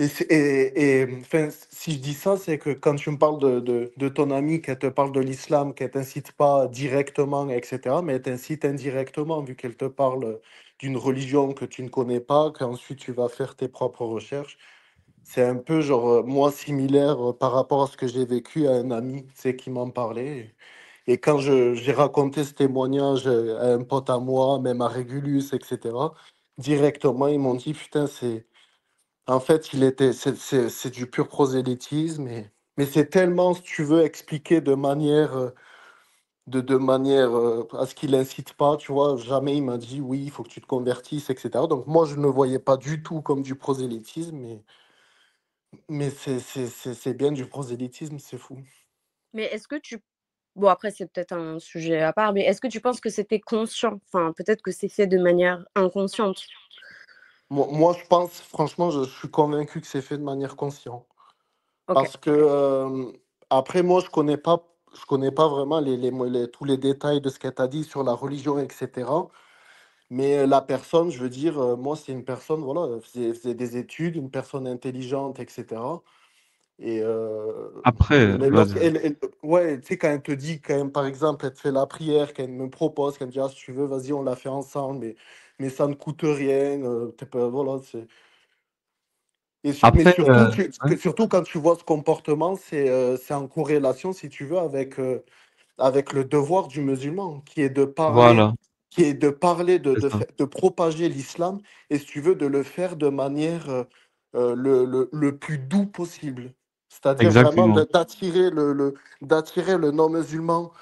Enfin, si je dis ça, c'est que quand tu me parles de ton amie, qu'elle te parle de l'islam, qu'elle t'incite pas directement, etc., mais elle t'incite indirectement, vu qu'elle te parle d'une religion que tu ne connais pas, qu'ensuite tu vas faire tes propres recherches. C'est un peu genre, moi, similaire par rapport à ce que j'ai vécu à un ami, tu sais, qui m'en parlait. Et quand j'ai raconté ce témoignage à un pote à moi, même à Régulus, etc., directement, ils m'ont dit, putain, en fait, c'est du pur prosélytisme, mais c'est tellement, si tu veux, expliquer de manière, de manière à ce qu'il incite pas, tu vois. Jamais il m'a dit, oui, il faut que tu te convertisses, etc. Donc moi, je ne le voyais pas du tout comme du prosélytisme, mais c'est bien du prosélytisme, c'est fou. Mais est-ce que tu bon après c'est peut-être un sujet à part, mais est-ce que tu penses que c'était conscient? Enfin, peut-être que c'est fait de manière inconsciente? Moi, je pense, franchement, je suis convaincu que c'est fait de manière consciente. OK. Parce que, après, moi, je connais pas vraiment tous les détails de ce qu'elle t'a dit sur la religion, etc. Mais la personne, je veux dire, moi, c'est une personne, voilà, elle faisait des études, une personne intelligente, etc. Et Mmh. Après, mais vas-y. ouais, tu sais, quand elle te dit, quand même, par exemple, elle te fait la prière, qu'elle me propose, qu'elle me dit, ah, si tu veux, vas-y, on la fait ensemble, mais ça ne coûte rien, voilà, mais Après, surtout, ouais, surtout quand tu vois ce comportement, c'est en corrélation, si tu veux, avec le devoir du musulman, voilà, qui est de parler, c'est ça. de propager l'islam, et si tu veux, de le faire de manière le plus doux possible. C'est-à-dire vraiment Exactement. d'attirer le non-musulman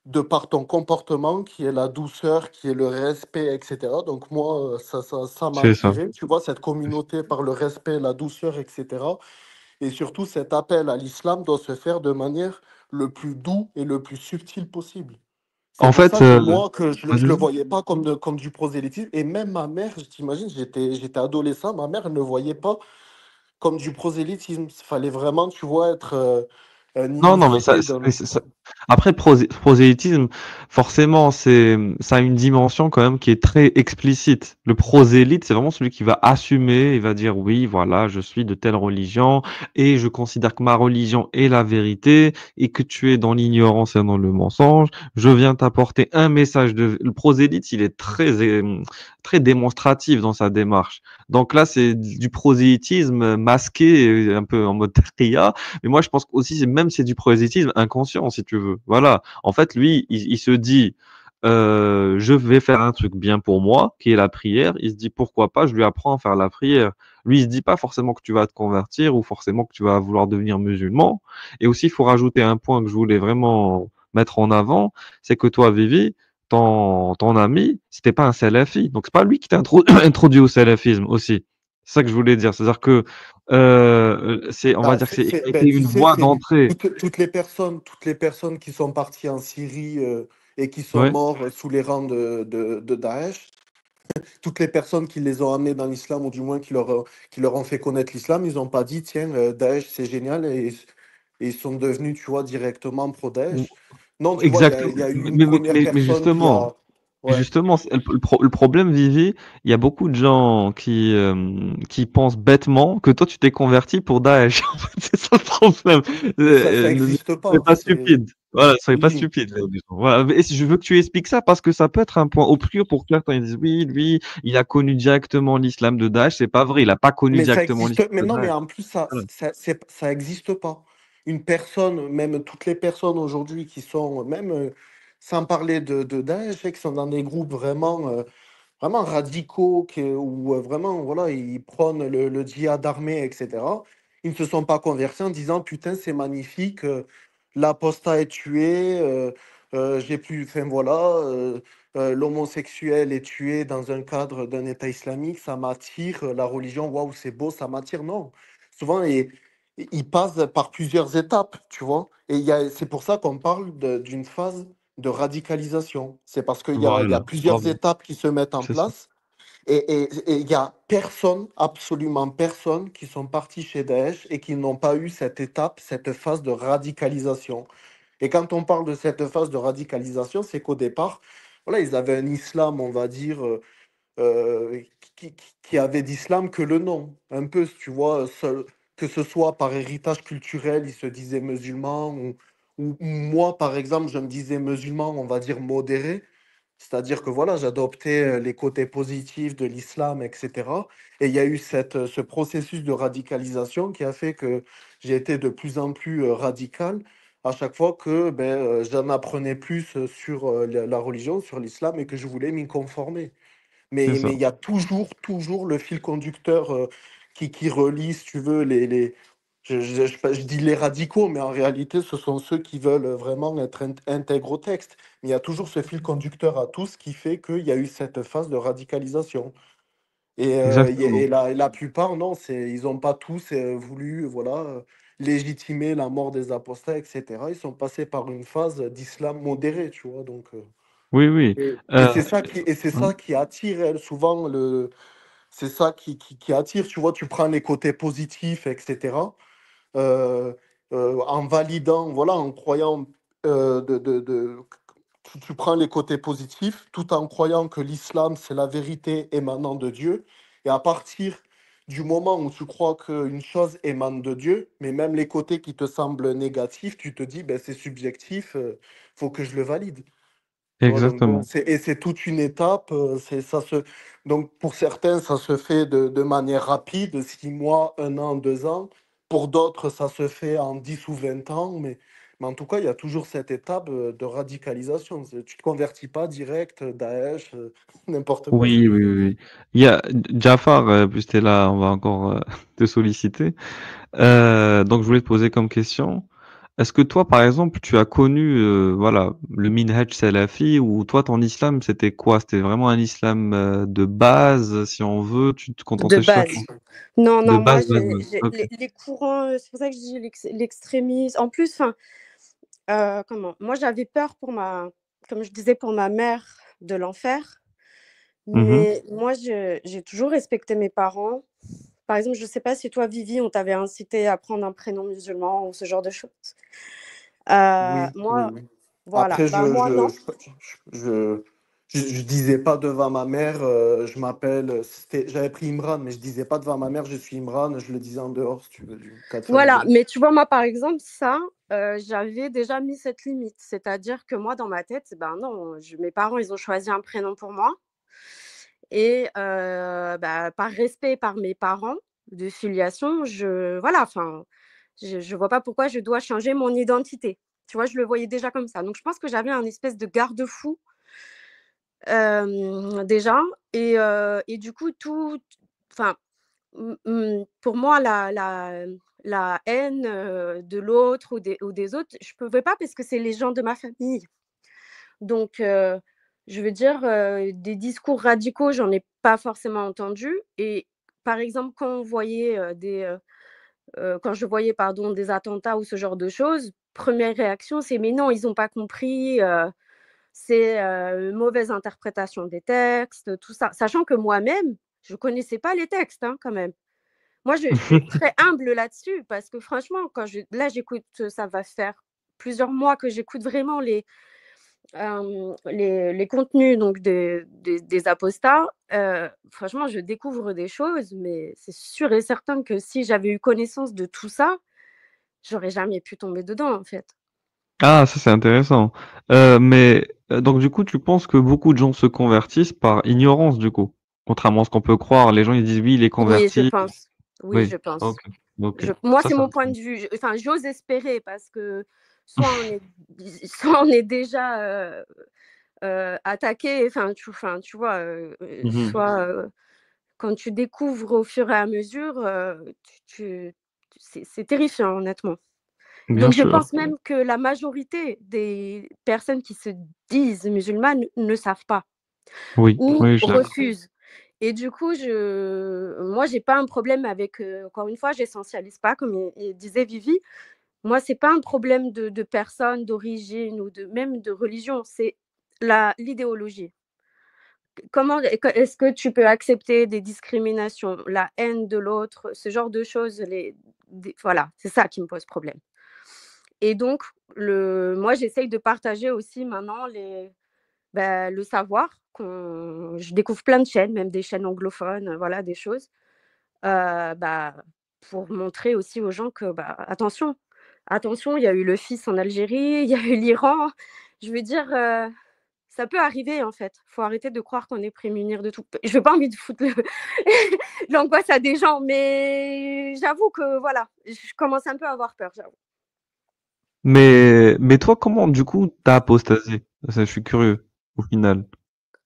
de par ton comportement, qui est la douceur, qui est le respect, etc. Donc moi, ça m'a C'est ça. attiré, tu vois, cette communauté par le respect, la douceur, etc. Et surtout, cet appel à l'islam doit se faire de manière le plus doux et le plus subtil possible. C'est En pour fait, ça que moi, que je le vas-y. voyais pas comme du prosélytisme. Et même ma mère, je t'imagine, j'étais adolescent, ma mère elle ne le voyait pas comme du prosélytisme. Il fallait vraiment, tu vois, être un Non, non, mais initié dans le... après, prosélytisme, forcément, ça a une dimension quand même qui est très explicite. Le prosélyte, c'est vraiment celui qui va assumer, il va dire oui, voilà, je suis de telle religion et je considère que ma religion est la vérité et que tu es dans l'ignorance et dans le mensonge. Je viens t'apporter un message le prosélyte, il est très démonstratif dans sa démarche. Donc là, c'est du prosélytisme masqué, un peu en mode tria. Mais moi, je pense aussi, même c'est du prosélytisme inconscient, si tu veux. Voilà. En fait, lui, il se dit, je vais faire un truc bien pour moi, qui est la prière. Il se dit, pourquoi pas, je lui apprends à faire la prière. Lui, il se dit pas forcément que tu vas te convertir ou forcément que tu vas vouloir devenir musulman. Et aussi, il faut rajouter un point que je voulais vraiment mettre en avant, c'est que toi, Vivi, ton ami, c'était pas un salafi. Donc, c'est pas lui qui t'a introduit au salafisme aussi. C'est ça que je voulais dire. C'est-à-dire que on va Bah, dire que ça a été ben, tu une sais, voie d'entrée. toutes les personnes qui sont parties en Syrie et qui sont Ouais. mortes sous les rangs de Daesh, toutes les personnes qui les ont amenés dans l'islam, ou du moins qui leur ont fait connaître l'islam, ils n'ont pas dit, tiens, Daesh, c'est génial, et ils sont devenus, tu vois, directement Ou- pro-Daesh. Non, tu vois, Exactement. il y a eu une première Mais personne qui justement, a... Ouais. le problème, Vivi, il y a beaucoup de gens qui pensent bêtement que toi, tu t'es converti pour Daesh. En fait, c'est ça le problème. Mais ça Ne n'existe soyez pas. pas stupide. Voilà, soyez pas Oui. stupide. Voilà. Et si je veux que tu expliques ça parce que ça peut être un point obscur pour clair quand ils disent oui, lui, il a connu directement l'islam de Daesh. C'est pas vrai. Il a pas connu Mais ça directement existe. l'islam Mais de non, mais Daesh. en plus, Voilà. ça existe pas. Une personne, même toutes les personnes aujourd'hui qui sont, même sans parler de Daesh, qui sont dans des groupes vraiment, vraiment radicaux, où vraiment, voilà, ils prônent le djihad armé, etc. Ils ne se sont pas convertis en disant, putain, c'est magnifique, l'apostat est tué, j'ai plus, enfin voilà, l'homosexuel est tué dans un cadre d'un État islamique, ça m'attire, la religion, waouh, c'est beau, ça m'attire. Non. Souvent, ils passent par plusieurs étapes, tu vois. Et c'est pour ça qu'on parle d'une phase de radicalisation. C'est parce il y a Voilà. plusieurs Bravo. étapes qui se mettent en C'est ça. place et il y a personne, absolument personne, qui sont partis chez Daesh et qui n'ont pas eu cette étape, cette phase de radicalisation. Et quand on parle de cette phase de radicalisation, c'est qu'au départ, voilà, ils avaient un islam, on va dire, qui avait d'islam que le nom, un peu, tu vois, que ce soit par héritage culturel, ils se disaient musulmans, ou moi, par exemple, je me disais musulman, on va dire modéré, c'est-à-dire que voilà, j'adoptais les côtés positifs de l'islam, etc. Et il y a eu ce processus de radicalisation qui a fait que j'ai été de plus en plus radical à chaque fois que j'en apprenais plus sur la religion, sur l'islam, et que je voulais m'y conformer. C'est Mais ça. il y a toujours le fil conducteur qui relie, si tu veux, je dis les radicaux, mais en réalité, ce sont ceux qui veulent vraiment être intègres au texte. Mais il y a toujours ce fil conducteur à tous qui fait qu'il y a eu cette phase de radicalisation. Exactement. Et la plupart, non, ils n'ont pas tous voulu voilà, légitimer la mort des apostats, etc. Ils sont passés par une phase d'islam modéré, tu vois. Donc, Oui, oui. et Euh, c'est hein, ça qui attire souvent c'est ça qui attire. Tu vois, tu prends les côtés positifs, etc. euh, En validant, voilà, en croyant tu prends les côtés positifs tout en croyant que l'islam, c'est la vérité émanant de Dieu. Et à partir du moment où tu crois qu'une chose émane de Dieu, mais même les côtés qui te semblent négatifs, tu te dis, ben, c'est subjectif, faut que je le valide. Tu vois, donc bon, exactement. c'est toute une étape. Donc pour certains, ça se fait de manière rapide, 6 mois, 1 an, 2 ans. Pour d'autres, ça se fait en 10 ou 20 ans. Mais en tout cas, il y a toujours cette étape de radicalisation. Tu ne te convertis pas direct, Daesh, n'importe quoi. Oui, oui, oui, oui. Il y a Jafar, puisque t'es là, on va encore te solliciter. Donc, je voulais te poser comme question, est-ce que toi, par exemple, tu as connu voilà, le minhaj salafi ou toi, ton islam, c'était quoi? C'était vraiment un islam de base, si on veut, tu te De contentais base. seulement Non, de non, moi, base, base, base. Ok. les courants, c'est pour ça que je dis l'extrémisme. En plus, enfin, comment? Moi, j'avais peur comme je disais, pour ma mère de l'enfer. Mhm. Mais moi, j'ai toujours respecté mes parents. Par exemple, je ne sais pas si toi, Vivi, on t'avait incité à prendre un prénom musulman ou ce genre de choses. Oui, oui, Moi, oui. voilà. Après, Bah, moi, non. je disais pas devant ma mère, je m'appelle, j'avais pris Imran, mais je disais pas devant ma mère, je suis Imran, je le disais en dehors, si tu veux, du cadre Voilà. familial. Mais tu vois, moi, par exemple, ça, j'avais déjà mis cette limite. C'est-à-dire que moi, dans ma tête, ben non, mes parents, ils ont choisi un prénom pour moi. Et bah, par respect par mes parents de filiation, voilà, enfin, je vois pas pourquoi je dois changer mon identité. Tu vois, je le voyais déjà comme ça. Donc je pense que j'avais un espèce de garde-fou, déjà et du coup enfin, pour moi la haine, de l'autre ou des autres, je pouvais pas parce que c'est les gens de ma famille. Donc je veux dire, des discours radicaux, j'en ai pas forcément entendu et par exemple, quand je voyais, pardon, des attentats ou ce genre de choses, première réaction, c'est: «Mais non, ils ont pas compris, c'est, une mauvaise interprétation des textes», tout ça. Sachant que moi-même, je connaissais pas les textes, hein, quand même. Moi, je suis très humble là-dessus parce que franchement, j'écoute, ça va faire plusieurs mois que j'écoute vraiment les contenus donc des apostats, franchement, je découvre des choses, mais c'est sûr et certain que si j'avais eu connaissance de tout ça, j'aurais jamais pu tomber dedans, en fait. Ah, ça c'est intéressant. Mais donc du coup, tu penses que beaucoup de gens se convertissent par ignorance du coup, contrairement à ce qu'on peut croire. Les gens ils disent oui, il est Oui, je converti. pense. Oui, Oui. je pense. Ok. Ok. Moi, Ça c'est c'est mon point de intéressant. vue. Enfin, j'ose espérer parce que soit on est soit on est déjà, attaqué, tu vois, Mhm. soit, quand tu découvres au fur et à mesure, c'est terrifiant, honnêtement. Bien Donc je sûr. pense même que la majorité des personnes qui se disent musulmanes ne savent pas Oui. ou Oui, je suis d'accord. refusent et du coup, moi, j'ai pas un problème avec, encore une fois, j'essentialise pas comme disait Vivi. Moi, c'est pas un problème de personne, d'origine ou même de religion, c'est l'idéologie. Comment est-ce que tu peux accepter des discriminations, la haine de l'autre, ce genre de choses, voilà, c'est ça qui me pose problème. Et donc moi, j'essaye de partager aussi maintenant le savoir, je découvre plein de chaînes, même des chaînes anglophones, voilà, des choses, bah, pour montrer aussi aux gens que, bah, attention, attention, il y a eu le fils en Algérie, il y a eu l'Iran. Je veux dire, ça peut arriver, en fait. Faut arrêter de croire qu'on est prémunir de tout. Je n'ai pas envie de foutre l'angoisse à des gens, mais j'avoue que, voilà, je commence un peu à avoir peur, j'avoue. Mais toi, comment, du coup, t'as apostasé? Ça, je suis curieux, au final.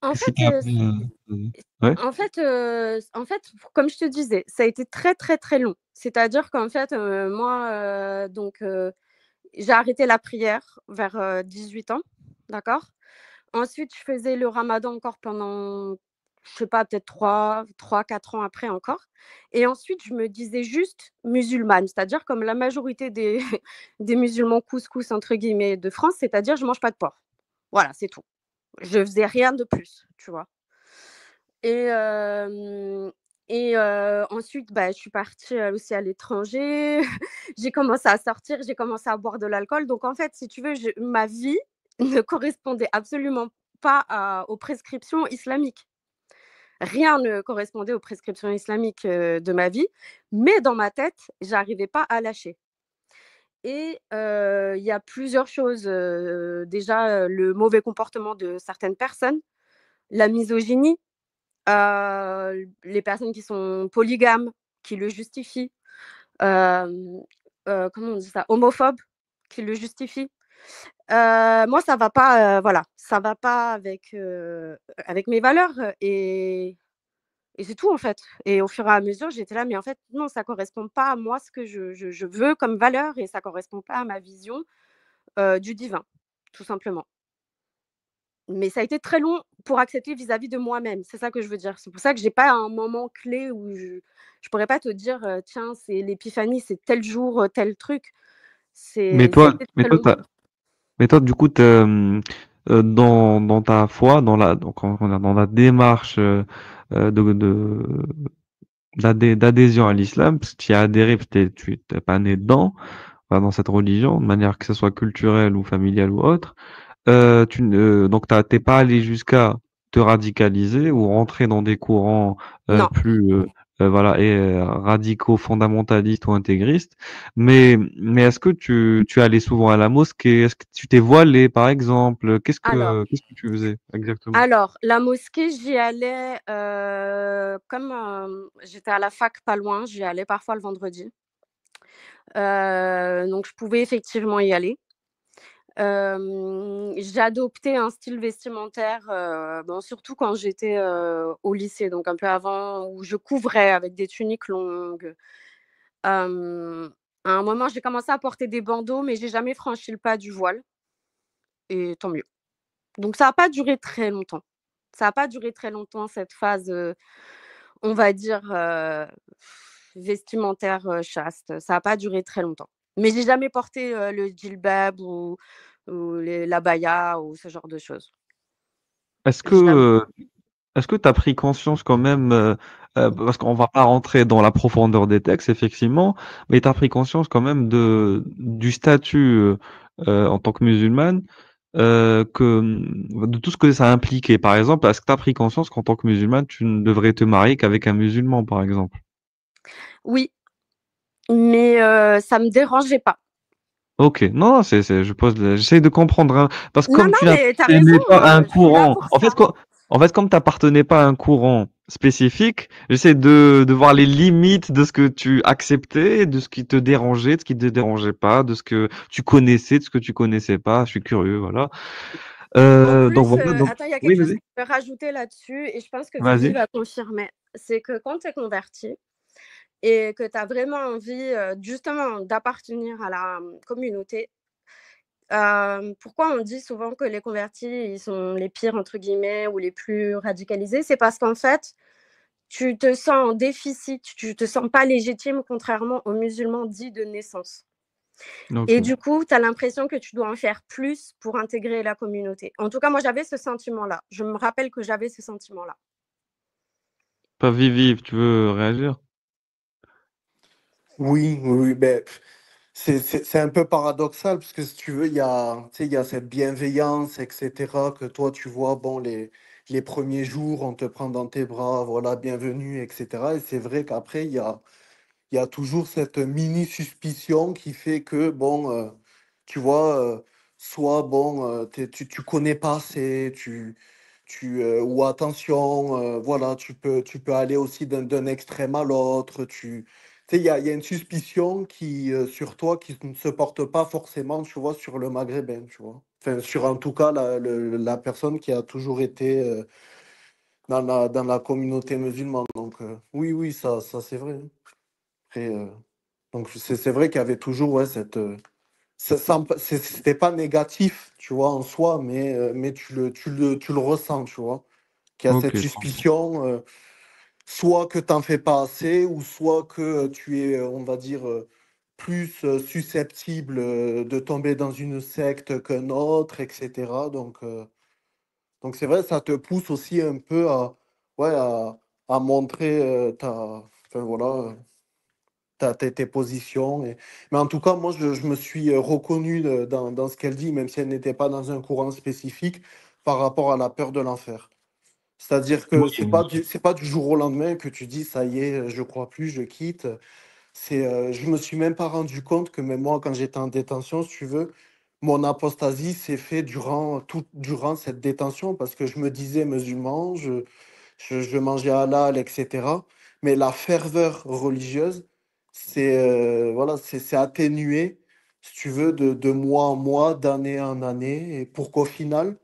En Qu'est-ce qui fait, t'a heu, amené ouais? en fait, comme je te disais, ça a été très, très, très long. C'est-à-dire qu'en fait, moi, j'ai arrêté la prière vers, 18 ans, d'accord? Ensuite, je faisais le ramadan encore pendant, je sais pas, peut-être 3, 4 ans après encore, et ensuite je me disais juste musulmane, c'est-à-dire comme la majorité des des musulmans «couscous» entre guillemets de France, c'est-à-dire je mange pas de porc. Voilà, c'est tout. Je faisais rien de plus, tu vois? Et hem ensuite, bah, je suis partie, aussi à l'étranger. J'ai commencé à sortir, j'ai commencé à boire de l'alcool. Donc en fait, si tu veux, je ma vie ne correspondait absolument pas aux prescriptions islamiques. Rien ne correspondait aux prescriptions islamiques, de ma vie, mais dans ma tête, j'arrivais pas à lâcher. Et il y a plusieurs choses, déjà, le mauvais comportement de certaines personnes, la misogynie, les personnes qui sont polygames, qui le justifient, hem, comment on dit ça? Homophobes, qui le justifient. Moi ça va pas, voilà, ça va pas avec mes valeurs, et c'est tout en fait. Et au fur et à mesure, j'étais là: «Mais en fait, non, ça correspond pas à moi, ce que je veux comme valeur, et ça correspond pas à ma vision, du divin», tout simplement. Mais ça a été très long pour accepter vis-à-vis de moi-même, c'est ça que je veux dire. C'est pour ça que j'ai pas un moment clé où je pourrais pas te dire, «Tiens, c'est l'épiphanie, c'est tel jour, tel truc». Mais Ça a toi, été mais très toi, long. mais toi, du coup, dans ta foi, dans la démarche d'adhésion à l'islam, parce que tu y as adhéré, parce que tu n'es pas né dedans, enfin, dans cette religion, de manière que ce soit culturelle ou familiale ou autre. Donc t'es pas allé jusqu'à te radicaliser ou rentrer dans des courants Non. plus voilà et radicaux, fondamentalistes ou intégristes. Mais est-ce que tu allais souvent à la mosquée? Est-ce que tu t'es voilé par exemple? Alors Qu'est-ce que tu faisais exactement? alors la mosquée, j'y allais, comme, j'étais à la fac pas loin, j'y allais parfois le vendredi. Donc je pouvais effectivement y aller. J'ai adopté un style vestimentaire, bon, surtout quand j'étais, au lycée, donc un peu avant, où je couvrais avec des tuniques longues. À un moment, j'ai commencé à porter des bandeaux, mais j'ai jamais franchi le pas du voile, et tant mieux. Donc ça a pas duré très longtemps. Ça a pas duré très longtemps cette phase, on va dire, vestimentaire, chaste. Ça a pas duré très longtemps. Mais j'ai jamais porté, le djilbab ou l'abaya ou ce genre de choses. Est-ce que Jamais. est-ce que tu as pris conscience quand même, parce qu'on va pas rentrer dans la profondeur des textes effectivement, mais tu as pris conscience quand même du statut, en tant que musulmane, de tout ce que ça impliquait? Par exemple, est-ce que tu as pris conscience qu'en tant que musulmane, tu ne devrais te marier qu'avec un musulman, par exemple? Oui, mais ça me dérangeait pas. OK. Non, non, j'essaie de comprendre, hein, parce que Non, comme non, tu mais tu as raison, n'appartenais pas à un je suis là courant pour ça. en fait, comme tu appartenais pas à un courant spécifique, j'essaie de voir les limites de ce que tu acceptais, de ce qui te dérangeait, de ce qui te dérangeait pas, de ce que tu connaissais, de ce que tu connaissais pas. Je suis curieux, voilà. En Donc plus, voilà, donc attends, il y a oui, quelque chose vas-y. que je peux rajouter là-dessus, et je pense que Vivi Vas-y. va confirmer. C'est que quand tu es converti et que tu as vraiment envie, justement d'appartenir à la, communauté, pourquoi on dit souvent que les convertis, ils sont les «pires» entre guillemets ou les plus radicalisés? C'est parce qu'en fait, tu te sens en déficit, tu te sens pas légitime, contrairement aux musulmans dits de naissance. Et OK. du coup, tu as l'impression que tu dois en faire plus pour intégrer la communauté. En tout cas, moi, j'avais ce sentiment-là. Je me rappelle que j'avais ce sentiment-là. Pas Vivi, tu veux réagir? Oui, oui, oui, beh, C'est un peu paradoxal parce que si tu veux, tu sais, il y a cette bienveillance, etc., que toi, tu vois, bon, les premiers jours, on te prend dans tes bras, voilà, bienvenue, etc. Et c'est vrai qu'après, il y a toujours cette mini suspicion qui fait que, bon, tu vois, soit, bon, tu connais pas assez, ou attention, voilà, tu peux aller aussi d'un extrême à l'autre. Tu sais, il y a une suspicion sur toi qui ne se porte pas forcément, tu vois, sur le maghrébin, tu vois. Enfin, sur en tout cas la personne qui a toujours été dans la communauté musulmane. Donc, oui, oui, ça c'est vrai. Après, donc c'est vrai qu'il y avait toujours ouais, c'était pas négatif, tu vois, en soi, mais tu le ressens, tu vois, qu'il y a Ok, cette suspicion, soit que tu n'en fais pas assez, ou soit que tu es, on va dire, plus susceptible de tomber dans une secte qu'un autre, etc. Donc c'est vrai, ça te pousse aussi un peu ouais, à montrer enfin, voilà, tes positions. Mais en tout cas, moi, je me suis reconnu dans ce qu'elle dit, même si elle n'était pas dans un courant spécifique, par rapport à la peur de l'enfer. C'est-à-dire que oui, bien sûr. c'est pas du jour au lendemain que tu dis, ça y est, je crois plus, je quitte. Je me suis même pas rendu compte que même moi, quand j'étais en détention, si tu veux, mon apostasie s'est fait durant cette détention parce que je me disais musulman, je mangeais halal, etc. Mais la ferveur religieuse, voilà, c'est atténué, si tu veux, de mois en mois, d'année en année, et pour qu'au final,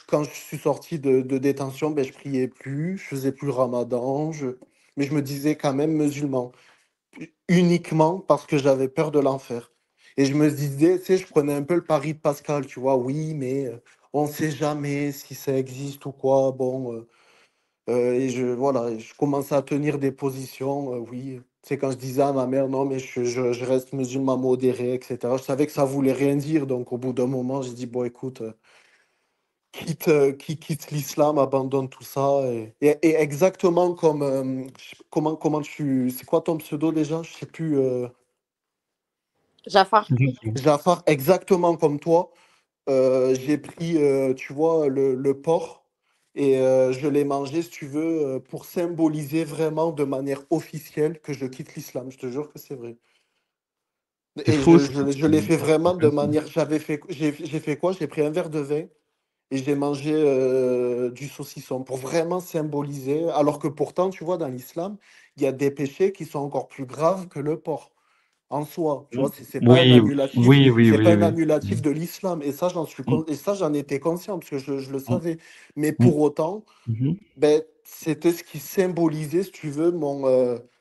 quand je suis sorti de détention, ben, je priais plus, je faisais plus le ramadan, mais je me disais quand même musulman, uniquement parce que j'avais peur de l'enfer. Et je me disais, tu sais, je prenais un peu le pari de Pascal, tu vois, oui, mais on ne sait jamais si ça existe ou quoi, bon. Voilà, je commençais à tenir des positions, oui. C'est quand je disais à ma mère, non, mais je reste musulman modéré, etc. Je savais que ça voulait rien dire, donc au bout d'un moment, j'ai dit, bon, écoute, qui quitte l'islam, abandonne tout ça. Et exactement comme, c'est quoi ton pseudo déjà? Je sais plus, Jafar. Jafar, exactement comme toi. J'ai pris, tu vois, le porc et je l'ai mangé, si tu veux, pour symboliser vraiment de manière officielle que je quitte l'islam. Je te jure que c'est vrai. C'est Et faux. je l'ai fait vraiment de manière. J'ai fait quoi? J'ai pris un verre de vin et j'ai mangé du saucisson pour vraiment symboliser. Alors que pourtant, tu vois, dans l'islam, il y a des péchés qui sont encore plus graves que le porc en soi. Tu vois, Oui, oui, oui, c'est pas oui, un oui. annulatif de l'islam. Et ça, Mm, et ça, j'en étais conscient parce que je le mm, savais. Mais mm. pour autant, Mhm. ben, c'était ce qui symbolisait, si tu veux,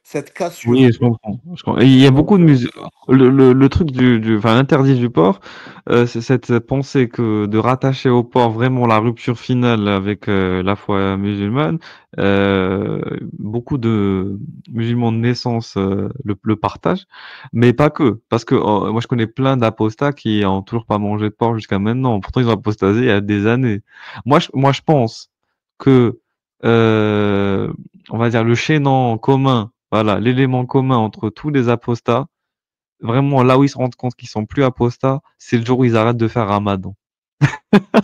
cette Oui, cassure. je comprends. Et il y a beaucoup Donc, de musique. Le truc enfin, l'interdit du porc, c'est cette pensée que de rattacher au porc vraiment la rupture finale avec la foi musulmane. Beaucoup de musulmans de naissance le partagent, mais pas que. Parce que moi, je connais plein d'apostats qui ont toujours pas mangé de porc jusqu'à maintenant. Pourtant, ils ont apostasé il y a des années. Moi, je pense que on va dire le chaînon commun, voilà, l'élément commun entre tous les apostats, vraiment là où ils se rendent compte qu'ils sont plus apostats, c'est le jour où ils arrêtent de faire Ramadan.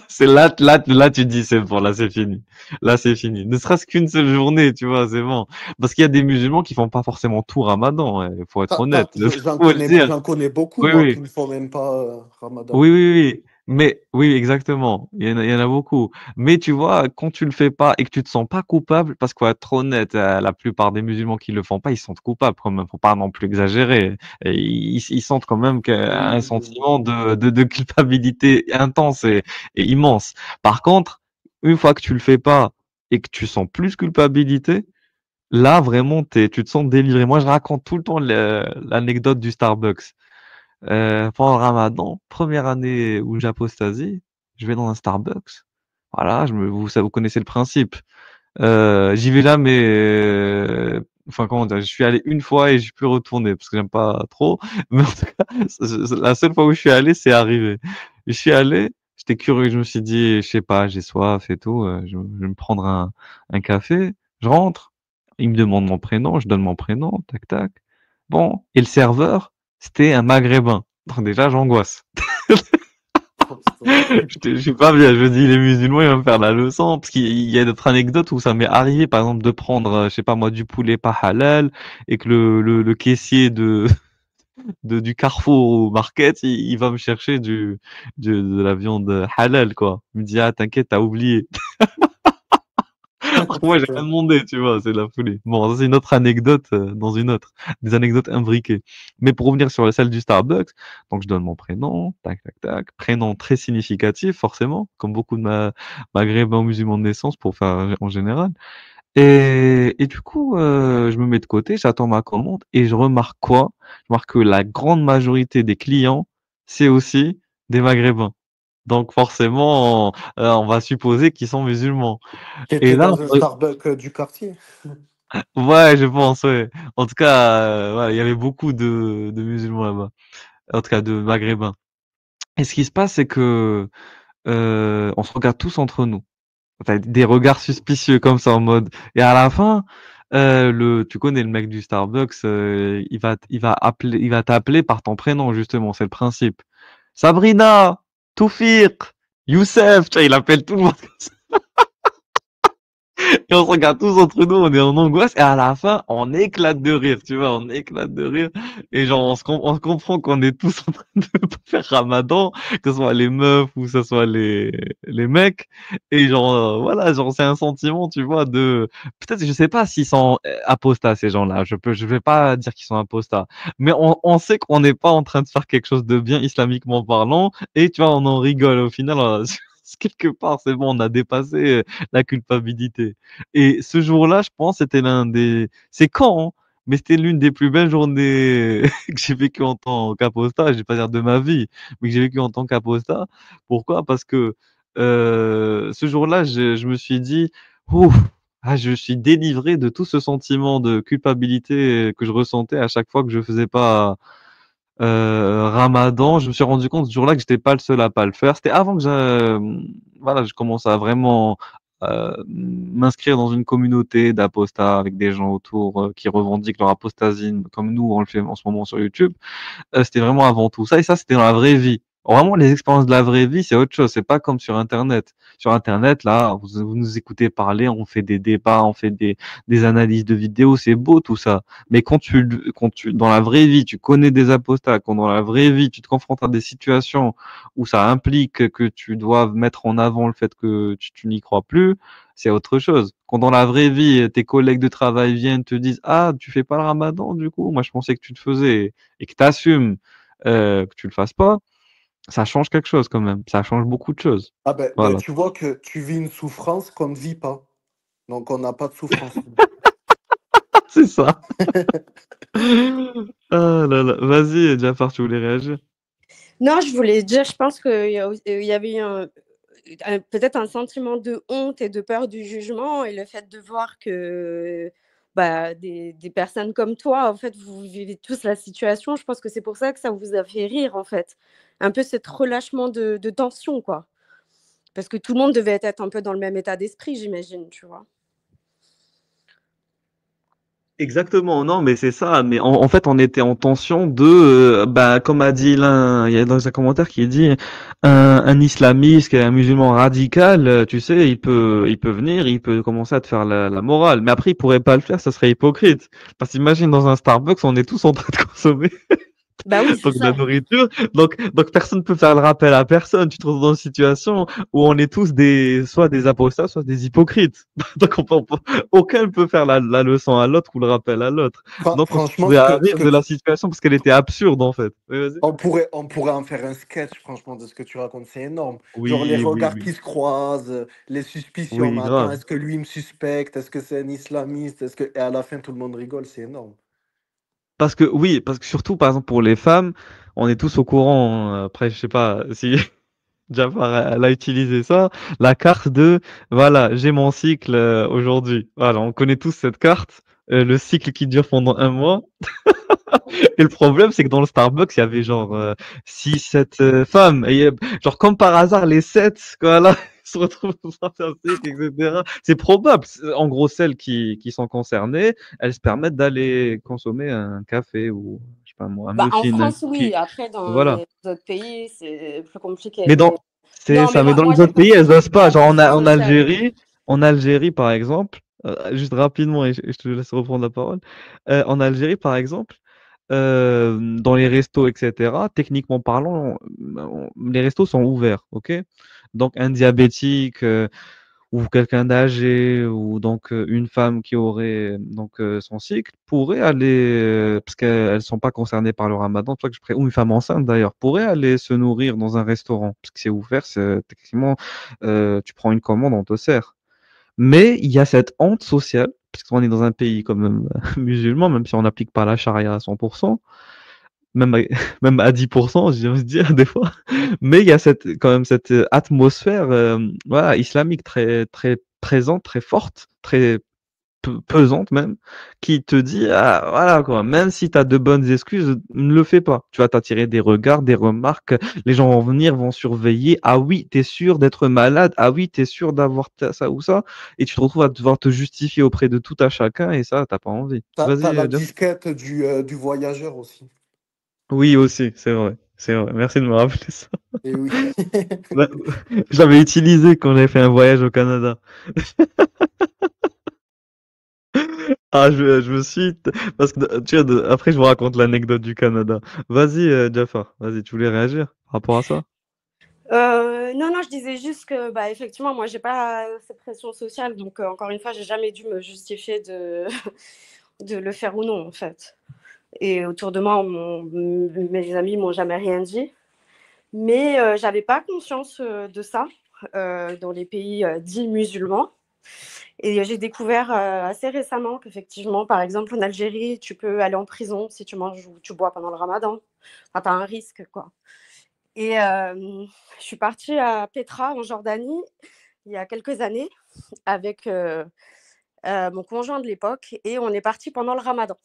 C'est là, tu te dis c'est bon, là c'est fini. Là c'est fini. Ne serait-ce qu'une seule journée, tu vois, c'est bon. Parce qu'il y a des musulmans qui font pas forcément tout Ramadan, il faut être honnête. Faut le dire. j'en connais beaucoup, Oui, moi, qui oui. ne font même pas Ramadan. Oui, oui, oui, mais oui, exactement. Il y en a beaucoup. Mais tu vois, quand tu le fais pas et que tu te sens pas coupable, parce qu'il faut être honnête, la plupart des musulmans qui le font pas, ils se sentent coupables quand même. Faut pas non plus exagérer. Et ils sentent quand même un Oui, oui. sentiment de culpabilité intense et immense. Par contre, une fois que tu le fais pas et que tu sens plus culpabilité, là vraiment, tu te sens délivré. Moi, je raconte tout le temps l'anecdote du Starbucks. Pendant le Ramadan, première année où j'apostasie, je vais dans un Starbucks. Voilà, vous connaissez le principe. J'y vais là, mais enfin comment dire, je suis allé une fois et j'ai pu retourner parce que j'aime pas trop. Mais en tout cas, la seule fois où je suis allé, c'est arrivé. Je suis allé, j'étais curieux, je me suis dit, je sais pas, j'ai soif et tout, je vais me prendre un café. Je rentre, il me demande mon prénom, je donne mon prénom, tac tac. Bon, et le serveur. c'était un Maghrébin. Donc déjà, j'angoisse. Oh, putain. Je suis pas bien. Je me dis, les musulmans, ils vont me faire la leçon. Parce qu'il y a d'autres anecdotes où ça m'est arrivé, par exemple, de prendre, je sais pas moi, du poulet pas halal et que le caissier du Carrefour ou Market, il va me chercher de la viande halal, quoi. Il me dit, ah, t'inquiète, t'as oublié. Moi, j'ai rien Putain. demandé, tu vois, c'est la folie. Bon, ça, c'est une autre anecdote dans une autre. Des anecdotes imbriquées. Mais pour revenir sur celle du Starbucks, donc je donne mon prénom, tac, tac, tac. Prénom très significatif, forcément, comme beaucoup de maghrébins musulmans de naissance pour faire en général. Et du coup, je me mets de côté, j'attends ma commande et je remarque quoi? Je remarque que la grande majorité des clients, c'est aussi des maghrébins. Donc forcément, on va supposer qu'ils sont musulmans. Qui Et était là, dans un Starbucks du quartier. ouais, je pense, ouais. En tout cas, ouais, il y avait beaucoup de musulmans là-bas. En tout cas, de maghrébins. Et ce qui se passe, c'est que on se regarde tous entre nous. Enfin, des regards suspicieux comme ça en mode. Et à la fin, tu connais le mec du Starbucks, il va t'appeler par ton prénom justement. C'est le principe. Sabrina, Toufik, Youssef, tu vois, il appelle tout le monde. Et on se regarde tous entre nous, on est en angoisse, et à la fin, on éclate de rire, tu vois, on éclate de rire. Et genre, on se comprend qu'on est tous en train de faire Ramadan, que ce soit les meufs ou que ce soit les mecs. Et genre, voilà, genre, c'est un sentiment, tu vois, peut-être, je sais pas s'ils sont apostats, ces gens-là. Je vais pas dire qu'ils sont apostats. Mais on sait qu'on n'est pas en train de faire quelque chose de bien islamiquement parlant. Et tu vois, on en rigole. Au final, quelque part, c'est bon, on a dépassé la culpabilité. Et ce jour-là, je pense, c'était c'est quand, hein, mais c'était l'une des plus belles journées que j'ai vécues en tant qu'apostat. Je vais pas dire de ma vie, mais que j'ai vécu en tant qu'apostat. Pourquoi? Parce que ce jour-là, je me suis dit, ouf, je suis délivré de tout ce sentiment de culpabilité que je ressentais à chaque fois que je faisais pas Ramadan. Je me suis rendu compte ce jour-là que j'étais pas le seul à pas le faire. C'était avant que voilà, je commence à vraiment m'inscrire dans une communauté d'apostats avec des gens autour qui revendiquent leur apostasie comme nous on le fait en ce moment sur YouTube. C'était vraiment avant tout ça et ça c'était dans la vraie vie. Vraiment les expériences de la vraie vie, c'est autre chose, c'est pas comme sur internet. Sur internet là, vous nous écoutez parler, on fait des débats, on fait des analyses de vidéos, c'est beau tout ça. Mais quand tu dans la vraie vie, tu connais des apostats, quand dans la vraie vie, tu te confrontes à des situations où ça implique que tu doives mettre en avant le fait que tu n'y crois plus, c'est autre chose. Quand dans la vraie vie, tes collègues de travail viennent te disent, ah, tu fais pas le ramadan du coup, moi je pensais que tu le faisais et que tu assumes que tu le fasses pas, ça change quelque chose quand même. Ça change beaucoup de choses. Ah ben, Voilà. tu vois que tu vis une souffrance qu'on ne vit pas. Donc on n'a pas de souffrance. C'est ça. Ah là là. Vas-y, Jafar, tu voulais réagir? Non, je voulais dire, je pense qu'il y avait peut-être un sentiment de honte et de peur du jugement et le fait de voir que bah, des personnes comme toi, en fait, vous vivez tous la situation. Je pense que c'est pour ça que ça vous a fait rire, en fait. Un peu cet relâchement de tension, quoi. Parce que tout le monde devait être un peu dans le même état d'esprit, j'imagine, tu vois. Exactement, non, mais c'est ça. Mais en fait, on était en tension bah, comme a dit l'un, il y a dans un commentaire qui dit un islamiste, un musulman radical, tu sais, il peut venir, il peut commencer à te faire la morale. Mais après, il pourrait pas le faire, ça serait hypocrite. Parce qu'imagine dans un Starbucks, on est tous en train de consommer Bah oui, c'est donc de la ça. nourriture. Donc personne ne peut faire le rappel à personne. Tu te retrouves dans une situation où on est tous soit des apostats, soit des hypocrites. Donc aucun ne peut faire la leçon à l'autre ou le rappel à l'autre. Donc on se Franchement, trouvait à rire de la situation parce qu'elle était absurde en fait. Oui, vas-y. on pourrait en faire un sketch, franchement, de ce que tu racontes, c'est énorme. Genre les Oui, oui, regards oui. qui se croisent, les suspicions, mais Oui, attends, grave. est-ce que lui me suspecte? Est-ce que c'est un islamiste? Et à la fin, tout le monde rigole, c'est énorme. Parce que oui, parce que surtout par exemple pour les femmes, on est tous au courant, hein. Après, je sais pas si Jafar elle a utilisé ça, la carte de voilà, j'ai mon cycle aujourd'hui. Voilà, on connaît tous cette carte, le cycle qui dure pendant un mois. Et le problème, c'est que dans le Starbucks, il y avait genre 6, 7 femmes. Et genre comme par hasard, les 7, voilà, ils se retrouvent dans un cycle, etc. C'est probable. En gros, celles qui sont concernées, elles se permettent d'aller consommer un café ou je sais pas moi, Bah, en un France, cookie. oui. Après, dans Voilà. les autres pays, c'est plus compliqué. Mais Mais c'est non, mais ça, mais dans moi, les j'ai autres pas pays, de elles souci osent pour pas. la Genre pression sociale. En Algérie, par exemple, juste rapidement, et je te laisse reprendre la parole. En Algérie, par exemple, dans les restos, etc., techniquement parlant, les restos sont ouverts, ok? Donc, un diabétique, ou quelqu'un d'âgé ou donc une femme qui aurait donc son cycle pourrait aller parce qu'elles sont pas concernées par le ramadan, c'est pour ça que ou une femme enceinte d'ailleurs pourrait aller se nourrir dans un restaurant parce que c'est ouvert, c'est techniquement tu prends une commande, on te sert. Mais il y a cette honte sociale parce qu'on est dans un pays quand même musulman, même si on n'applique pas la charia à 100%, même à, même à 10%, j'ai envie de dire des fois. Mais il y a quand même cette atmosphère voilà, islamique très, très présente, très forte, très pesante même, qui te dit, ah, voilà quoi, même si tu as de bonnes excuses, ne le fais pas. Tu vas t'attirer des regards, des remarques, les gens vont venir, vont surveiller. Ah oui, t'es sûr d'être malade, ah oui, t'es sûr d'avoir ça ou ça, et tu te retrouves à devoir te justifier auprès de tout à chacun, et ça, t'as pas envie. T'as Vas-y, la Jeff. disquette du voyageur aussi. Oui, aussi, c'est vrai. C'est vrai. Merci de me rappeler ça. Et oui. Bah, je l'avais utilisé quand j'avais fait un voyage au Canada. Ah, je me suis... Parce que, tu vois, après, je vous raconte l'anecdote du Canada. Vas-y, Jafar. Vas-y, tu voulais réagir par rapport à ça? Non, non, je disais juste que, bah, effectivement, moi, j'ai pas cette pression sociale. Donc, encore une fois, j'ai jamais dû me justifier de, de le faire ou non, en fait. Et autour de moi, mes amis m'ont jamais rien dit. Mais j'avais pas conscience de ça dans les pays dits musulmans. Et j'ai découvert assez récemment qu'effectivement, par exemple, en Algérie, tu peux aller en prison si tu manges ou tu bois pendant le ramadan. Enfin, tu as un risque, quoi. Et je suis partie à Petra, en Jordanie, il y a quelques années, avec mon conjoint de l'époque, et on est parti pendant le ramadan.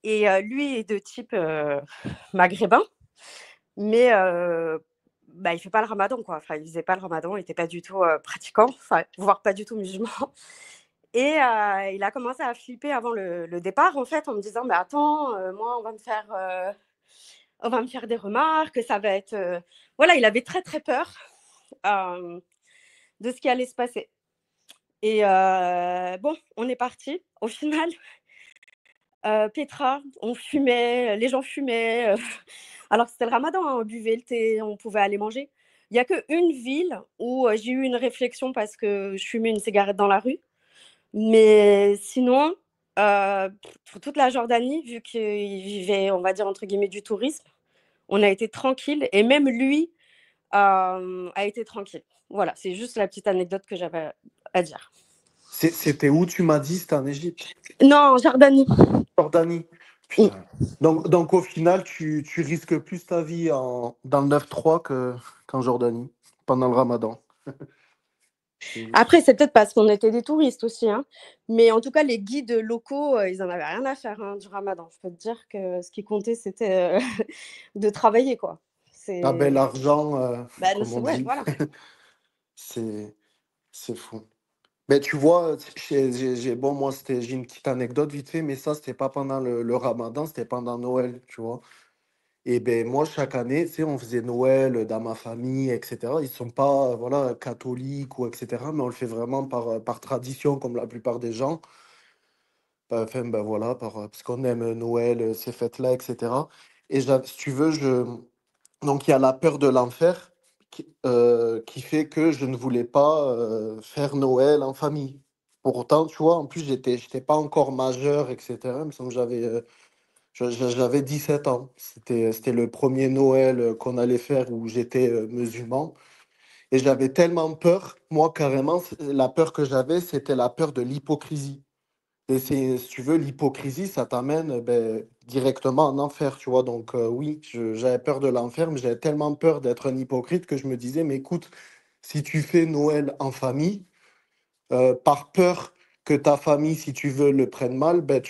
Et lui est de type maghrébin, mais bah, il fait pas le ramadan, quoi. Enfin, il faisait pas le ramadan, il était pas du tout pratiquant, enfin, voire pas du tout musulman. Et il a commencé à flipper avant le départ, en fait, en me disant: «Mais attends, moi, on va me faire des remarques, ça va être...» Voilà, il avait très, très peur de ce qui allait se passer. Et bon, on est parti. Au final, Petra, on fumait, les gens fumaient, alors que c'était le ramadan, hein, on buvait le thé, on pouvait aller manger. Il y a qu'une ville où j'ai eu une réflexion parce que je fumais une cigarette dans la rue. Mais sinon, pour toute la Jordanie, vu qu'il vivait, on va dire, entre guillemets, du tourisme, on a été tranquille et même lui a été tranquille. Voilà, c'est juste la petite anecdote que j'avais à dire. C'était où tu m'as dit? C'était en Égypte? Non, en Jordanie. Jordanie. Mm. Putain. Donc au final, tu risques plus ta vie dans le 9-3 qu'en Jordanie, pendant le ramadan. Après, c'est peut-être parce qu'on était des touristes aussi, hein. Mais en tout cas, les guides locaux, ils en avaient rien à faire, hein, du ramadan. Je peux te dire que ce qui comptait, c'était de travailler, quoi. Ah ben C'est... l'argent, Bah, comme on ouais, dit, voilà. c'est c'est fou. Mais tu vois, bon, moi, j'ai une petite anecdote vite fait, mais ça, c'était pas pendant le ramadan, c'était pendant Noël, tu vois. Et ben moi, chaque année, tu sais, on faisait Noël dans ma famille, etc. Ils sont pas, voilà, catholiques ou etc. Mais on le fait vraiment par tradition, comme la plupart des gens. Enfin, ben voilà, parce qu'on aime Noël, ces fêtes-là, etc. Et si tu veux, donc il y a la peur de l'enfer qui fait que je ne voulais pas faire Noël en famille. Pour autant, tu vois, en plus, j'étais pas encore majeur, etc. Il me semble que j'avais 17 ans. C'était le premier Noël qu'on allait faire où j'étais musulman. Et j'avais tellement peur, moi carrément, la peur que j'avais, c'était la peur de l'hypocrisie. Et si tu veux, l'hypocrisie, ça t'amène directement en enfer, tu vois. Donc oui, j'avais peur de l'enfer, mais j'avais tellement peur d'être un hypocrite que je me disais, mais écoute, si tu fais Noël en famille, par peur que ta famille, si tu veux, le prenne mal, ben,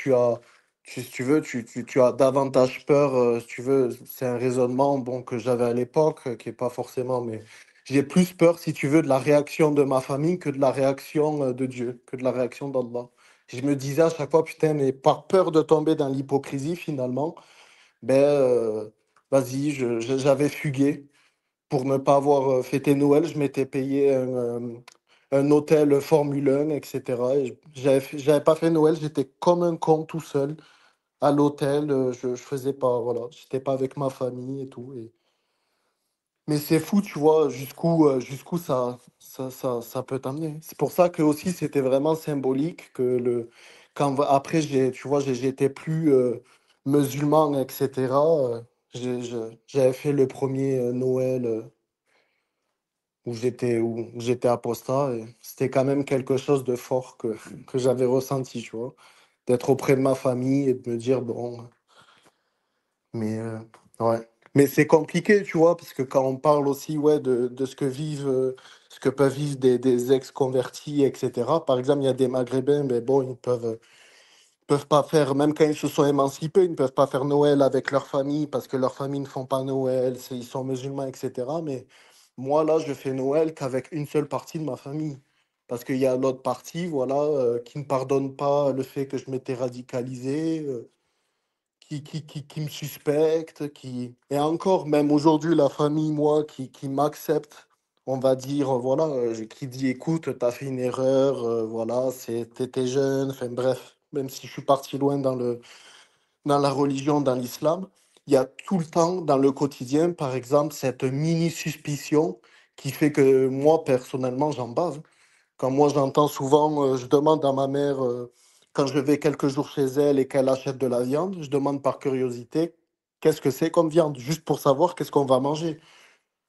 si tu veux, tu as davantage peur, si tu veux, c'est un raisonnement bon, que j'avais à l'époque, qui est pas forcément, mais j'ai plus peur, si tu veux, de la réaction de ma famille que de la réaction de Dieu, que de la réaction d'Allah. Je me disais à chaque fois, putain, mais par peur de tomber dans l'hypocrisie, finalement, ben, vas-y, j'avais fugué pour ne pas avoir fêté Noël. Je m'étais payé un hôtel Formule 1, etc. Et j'avais pas fait Noël, j'étais comme un con tout seul à l'hôtel. Je faisais pas, voilà, j'étais pas avec ma famille et tout. Mais c'est fou, tu vois, jusqu'où ça peut t'amener. C'est pour ça que aussi c'était vraiment symbolique que après tu vois, j'étais plus musulman, etc. J'avais fait le premier Noël où j'étais apostat et c'était quand même quelque chose de fort que j'avais ressenti, tu vois, d'être auprès de ma famille et de me dire bon. Mais ouais. Mais c'est compliqué, tu vois, parce que quand on parle aussi ouais, de ce que peuvent vivre des ex-convertis, etc. Par exemple, il y a des Maghrébins, mais bon, ils peuvent pas faire, même quand ils se sont émancipés, ils ne peuvent pas faire Noël avec leur famille parce que leurs familles ne font pas Noël, ils sont musulmans, etc. Mais moi, là, je fais Noël qu'avec une seule partie de ma famille. Parce qu'il y a l'autre partie, voilà, qui ne pardonne pas le fait que je m'étais radicalisé. Qui me suspecte, et encore, même aujourd'hui, la famille, moi, qui m'accepte, on va dire, voilà, qui dit, écoute, t'as fait une erreur, voilà, t'étais jeune, enfin bref, même si je suis parti loin dans la religion, dans l'islam, il y a tout le temps, dans le quotidien, par exemple, cette mini-suspicion qui fait que moi, personnellement, j'en bave. Quand moi j'entends souvent, je demande à ma mère, quand je vais quelques jours chez elle et qu'elle achète de la viande, je demande par curiosité, qu'est-ce que c'est comme viande, juste pour savoir qu'est-ce qu'on va manger.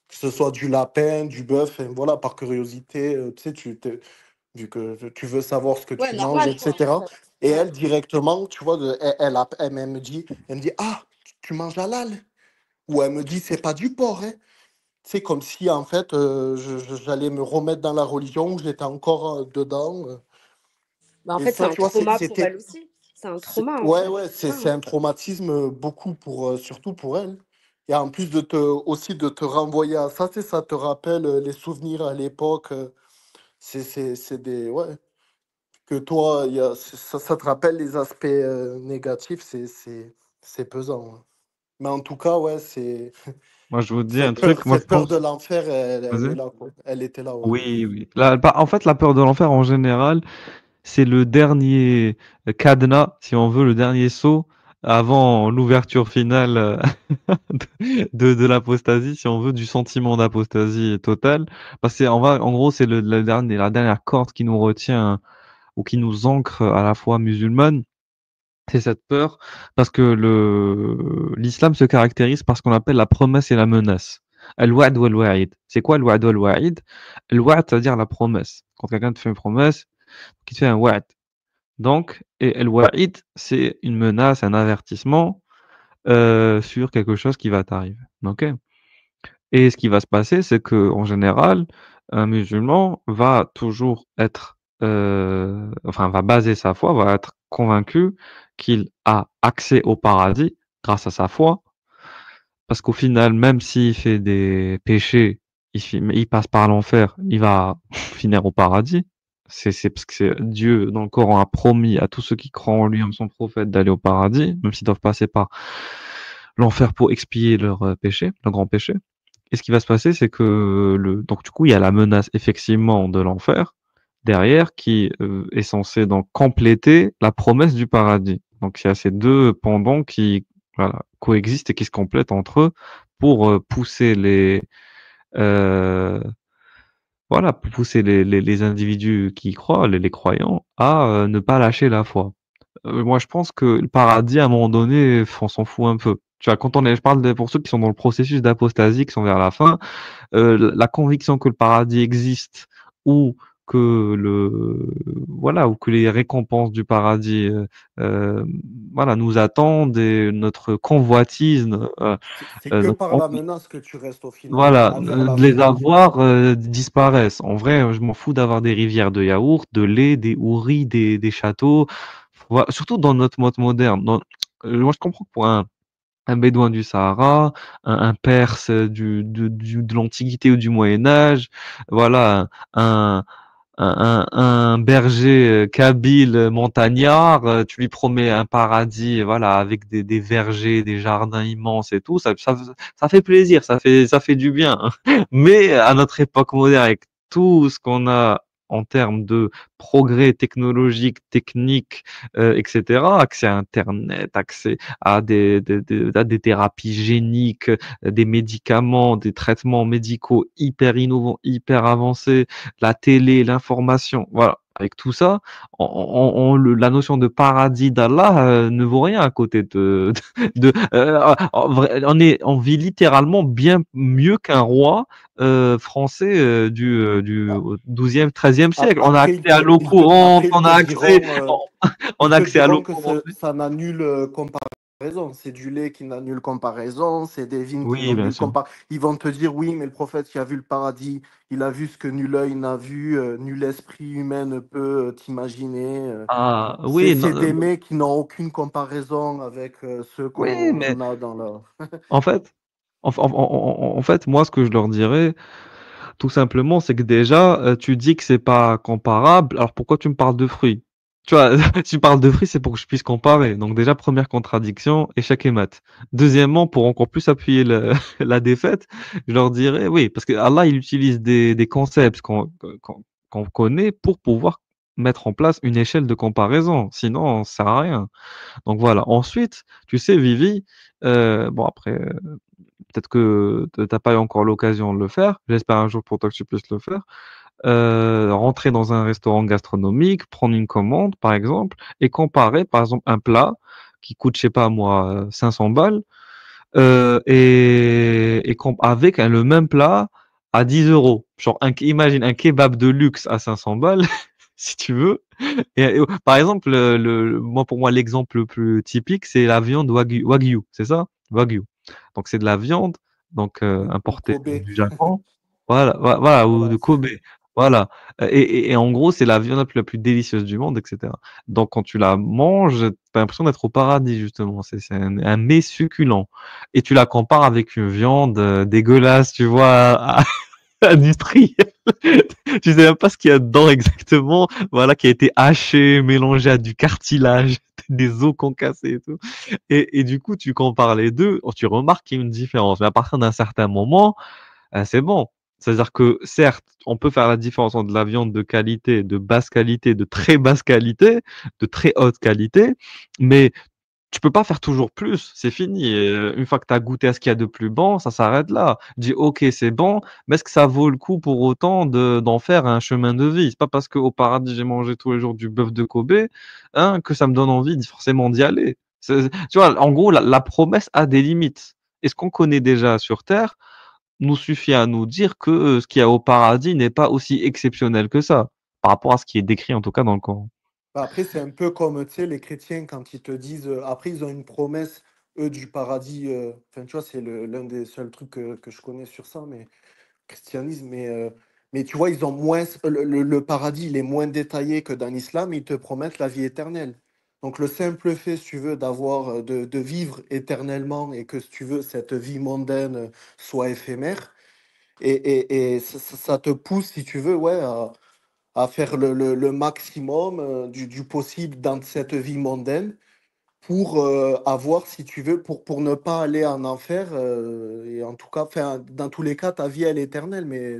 Que ce soit du lapin, du bœuf, et voilà, par curiosité, tu sais, vu que tu veux savoir ce que Ouais, tu manges, normal, quoi, en etc. fait. Et Ouais. elle, directement, tu vois, elle me dit, ah, tu manges halal? Ou elle me dit, c'est pas du porc, hein. C'est comme si, en fait, j'allais me remettre dans la religion, où j'étais encore dedans. Bah, en Et fait, c'est ça, un tu vois, trauma pour elle aussi. C'est un trauma, en ouais, fait. ouais, Ouais, c'est un traumatisme beaucoup surtout pour elle. Et en plus aussi de te renvoyer à ça, tu sais, ça te rappelle les souvenirs à l'époque. Ouais, que toi, ça te rappelle les aspects négatifs, c'est pesant. Ouais. Mais en tout cas, ouais, Moi, je vous dis un cette peur, truc, moi, je cette peur de pense. l'enfer, elle Vas-y. est là, quoi. Elle était là, ouais. Oui, oui. En fait, la peur de l'enfer, en général, c'est le dernier cadenas, si on veut, le dernier saut avant l'ouverture finale de l'apostasie, si on veut, du sentiment d'apostasie totale. Parce que, en gros, c'est la dernière corde qui nous retient ou qui nous ancre à la foi musulmane. C'est cette peur, parce que l'islam se caractérise par ce qu'on appelle la promesse et la menace. Al-wa'd wal-wa'id. C'est quoi al-wa'd wal-wa'id? Al-wa'd, c'est-à-dire la promesse. Quand quelqu'un te fait une promesse, il te fait un wa'd. Donc, et al-wa'id, c'est une menace, un avertissement sur quelque chose qui va t'arriver. Ok? Et ce qui va se passer, c'est que en général, un musulman va toujours être, enfin, va baser sa foi, va être convaincu qu'il a accès au paradis grâce à sa foi. Parce qu'au final, même s'il fait des péchés, il passe par l'enfer, il va finir au paradis. C'est parce que Dieu, dans le Coran, a promis à tous ceux qui croient en lui, en son prophète, d'aller au paradis, même s'ils doivent passer par l'enfer pour expier leurs péchés, leurs grands péchés. Et ce qui va se passer, c'est que donc du coup, il y a la menace effectivement de l'enfer derrière qui est censée donc compléter la promesse du paradis. Donc il y a ces deux pendants qui voilà, coexistent et qui se complètent entre eux pour pousser euh, voilà, pour pousser les individus qui y croient, les croyants, à ne pas lâcher la foi. Moi, je pense que le paradis, à un moment donné, on s'en fout un peu. Tu vois, je parle pour ceux qui sont dans le processus d'apostasie, qui sont vers la fin, la conviction que le paradis existe ou que voilà, ou que les récompenses du paradis, euh, voilà, nous attendent et notre convoitise, C'est que notre par la menace que tu restes au final voilà, vers la de les fin. avoir disparaissent. En vrai, je m'en fous d'avoir des rivières de yaourt, de lait, des houris, des châteaux. Surtout dans notre mode moderne. Moi, je comprends que pour un bédouin du Sahara, un Perse de l'Antiquité ou du Moyen Âge, voilà, un, un berger kabyle montagnard, tu lui promets un paradis, voilà, avec des vergers, des jardins immenses et tout, ça fait plaisir, ça fait du bien. Mais à notre époque moderne, avec tout ce qu'on a en termes de progrès technologique, technique, etc., accès à Internet, accès à des thérapies géniques, des médicaments, des traitements médicaux hyper innovants, hyper avancés, la télé, l'information, voilà. Avec tout ça, la notion de paradis d'Allah ne vaut rien à côté on vit littéralement bien mieux qu'un roi français du Ah, 12e, 13e siècle. On a Après, accès à l'eau courante, après, on ils a te accès à l'eau diront que courante. ça n'a nulle comparaison. C'est du lait qui n'a nulle comparaison, c'est des vignes qui Oui, n'ont bien nulle sûr. comparaison. Ils vont te dire, oui, mais le prophète qui a vu le paradis, il a vu ce que nul œil n'a vu, nul esprit humain ne peut t'imaginer. Ah, C'est oui, non, c'est des mets qui n'ont aucune comparaison avec ceux oui, mais qu'on a dans leur... en fait, en fait, moi, ce que je leur dirais, tout simplement, c'est que déjà, tu dis que c'est pas comparable. Alors pourquoi tu me parles de fruits? Tu vois, tu parles de fruits, c'est pour que je puisse comparer. Donc déjà, première contradiction, échec et mat. Deuxièmement, pour encore plus appuyer la défaite, je leur dirais, oui, parce que Allah, il utilise des concepts qu'on connaît pour pouvoir mettre en place une échelle de comparaison. Sinon, ça sert à rien. Donc voilà. Ensuite, tu sais, Vivi, bon après, peut-être que t'as pas eu encore l'occasion de le faire. J'espère un jour pour toi que tu puisses le faire. Rentrer dans un restaurant gastronomique, prendre une commande, par exemple, et comparer, par exemple, un plat qui coûte, je sais pas moi, 500 balles, avec le même plat à 10 euros. Genre, imagine un kebab de luxe à 500 balles, si tu veux. Par exemple, moi, pour moi, l'exemple le plus typique, c'est la viande Wagyu, c'est ça? Wagyu. Donc, c'est de la viande donc ou importée Kobe. du Japon. Voilà, voilà, ou Voilà, de Kobe. Voilà. Et en gros, c'est la viande la plus délicieuse du monde, etc. Donc, quand tu la manges, tu as l'impression d'être au paradis, justement. C'est un mets succulent. Et tu la compares avec une viande dégueulasse, tu vois, industrielle. Tu sais même pas ce qu'il y a dedans exactement. Voilà, qui a été haché, mélangé à du cartilage, des os concassés et tout. Et du coup, tu compares les deux, tu remarques qu'il y a une différence. Mais à partir d'un certain moment, c'est bon. C'est-à-dire que certes, on peut faire la différence entre la viande de qualité, de basse qualité, de très basse qualité, de très haute qualité, mais tu peux pas faire toujours plus, c'est fini. Une fois que tu as goûté à ce qu'il y a de plus bon, ça s'arrête là. Dis OK, c'est bon, mais est-ce que ça vaut le coup pour autant d'en faire un chemin de vie? C'est pas parce qu'au paradis j'ai mangé tous les jours du bœuf de Kobe, hein, que ça me donne envie forcément d'y aller. Tu vois, en gros, la promesse a des limites. Et ce qu'on connaît déjà sur Terre nous suffit à nous dire que ce qu'il y a au paradis n'est pas aussi exceptionnel que ça, par rapport à ce qui est décrit en tout cas dans le Coran. Bah, après, c'est un peu comme, tu sais, les chrétiens, quand ils te disent, après, ils ont une promesse, eux, du paradis. Enfin, tu vois, c'est l'un des seuls trucs que je connais sur ça, mais christianisme. Mais tu vois, ils ont moins, le paradis, il est moins détaillé que dans l'islam. Ils te promettent la vie éternelle. Donc, le simple fait, si tu veux, de vivre éternellement et que, si tu veux, cette vie mondaine soit éphémère, et ça te pousse, si tu veux, ouais, à faire le maximum du possible dans cette vie mondaine pour avoir, si tu veux, pour ne pas aller en enfer. Et en tout cas, enfin, dans tous les cas, ta vie, elle est éternelle. Mais